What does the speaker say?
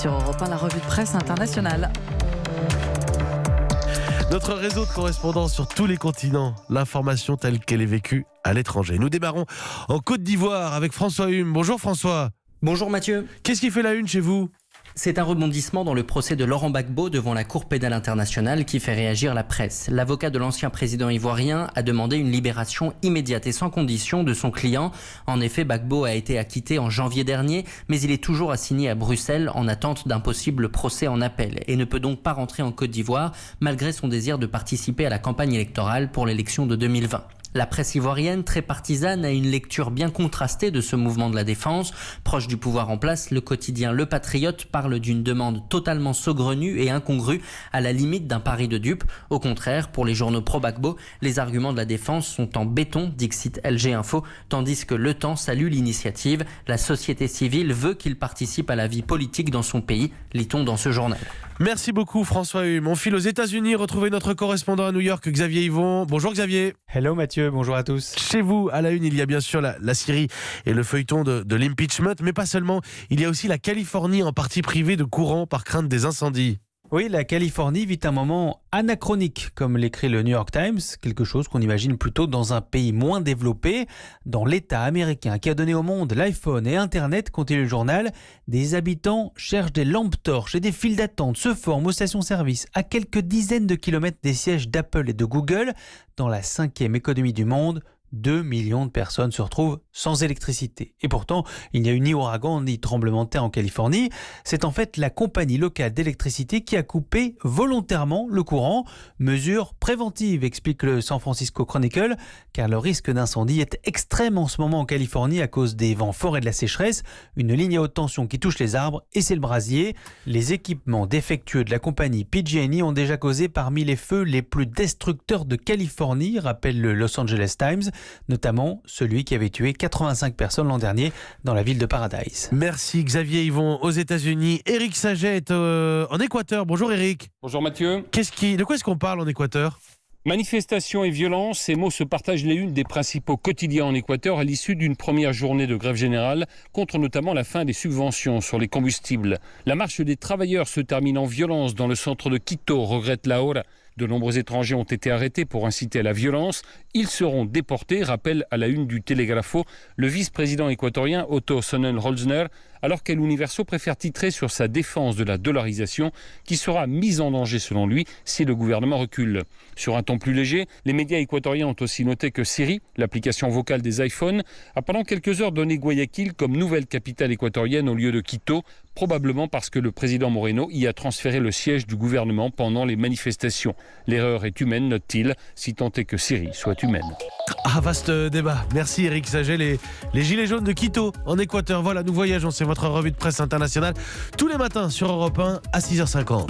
Sur Europe 1, la revue de presse internationale. Notre réseau de correspondants sur tous les continents, l'information telle qu'elle est vécue à l'étranger. Nous démarrons en Côte d'Ivoire avec François Hume. Bonjour François. Bonjour Mathieu. Qu'est-ce qui fait la une chez vous ? C'est un rebondissement dans le procès de Laurent Gbagbo devant la Cour pénale internationale qui fait réagir la presse. L'avocat de l'ancien président ivoirien a demandé une libération immédiate et sans condition de son client. En effet, Gbagbo a été acquitté en janvier dernier, mais il est toujours assigné à Bruxelles en attente d'un possible procès en appel et ne peut donc pas rentrer en Côte d'Ivoire malgré son désir de participer à la campagne électorale pour l'élection de 2020. La presse ivoirienne, très partisane, a une lecture bien contrastée de ce mouvement de la défense. Proche du pouvoir en place, le quotidien Le Patriote parle d'une demande totalement saugrenue et incongrue, à la limite d'un pari de dupe. Au contraire, pour les journaux pro-Gbagbo, les arguments de la défense sont en béton, dixit LG Info, tandis que Le Temps salue l'initiative. La société civile veut qu'il participe à la vie politique dans son pays, lit-on dans ce journal. Merci beaucoup François Hume. On file aux États-Unis, retrouver notre correspondant à New York, Xavier Yvon. Bonjour Xavier. Hello Mathieu, bonjour à tous. Chez vous, à la une, il y a bien sûr la Syrie et le feuilleton de l'impeachment, mais pas seulement. Il y a aussi la Californie en partie privée de courant par crainte des incendies. Oui, la Californie vit un moment anachronique, comme l'écrit le New York Times, quelque chose qu'on imagine plutôt dans un pays moins développé. Dans l'État américain qui a donné au monde l'iPhone et Internet, continue le journal, des habitants cherchent des lampes torches et des files d'attente se forment aux stations-service à quelques dizaines de kilomètres des sièges d'Apple et de Google. Dans la 5e économie du monde, 2 millions de personnes se retrouvent sans électricité. Et pourtant, il n'y a eu ni ouragan ni tremblement de terre en Californie. C'est en fait la compagnie locale d'électricité qui a coupé volontairement le courant. Mesure préventive, explique le San Francisco Chronicle, car le risque d'incendie est extrême en ce moment en Californie à cause des vents forts et de la sécheresse. Une ligne à haute tension qui touche les arbres et c'est le brasier. Les équipements défectueux de la compagnie PG&E ont déjà causé parmi les feux les plus destructeurs de Californie, rappelle le Los Angeles Times, notamment celui qui avait tué 85 personnes l'an dernier dans la ville de Paradise. Merci Xavier Yvon aux États-Unis. Éric Saget est en Équateur. Bonjour Éric. Bonjour Mathieu. De quoi est-ce qu'on parle en Équateur ? Manifestations et violences, ces mots se partagent les unes des principaux quotidiens en Équateur à l'issue d'une première journée de grève générale contre notamment la fin des subventions sur les combustibles. La marche des travailleurs se termine en violence dans le centre de Quito, regrette la Hora. De nombreux étrangers ont été arrêtés pour inciter à la violence. Ils seront déportés, rappelle à la une du Telegrafo le vice-président équatorien Otto Sonnenholzner, alors qu'El Universo préfère titrer sur sa défense de la dollarisation qui sera mise en danger selon lui si le gouvernement recule. Sur un ton plus léger, les médias équatoriens ont aussi noté que Siri, l'application vocale des iPhones, a pendant quelques heures donné Guayaquil comme nouvelle capitale équatorienne au lieu de Quito, probablement parce que le président Moreno y a transféré le siège du gouvernement pendant les manifestations. L'erreur est humaine, note-t-il, si tant est que Siri soit humaine. Ah, vaste débat. Merci Éric Saget. Les Gilets jaunes de Quito en Équateur. Voilà, nous voyageons. C'est votre revue de presse internationale tous les matins sur Europe 1 à 6h50.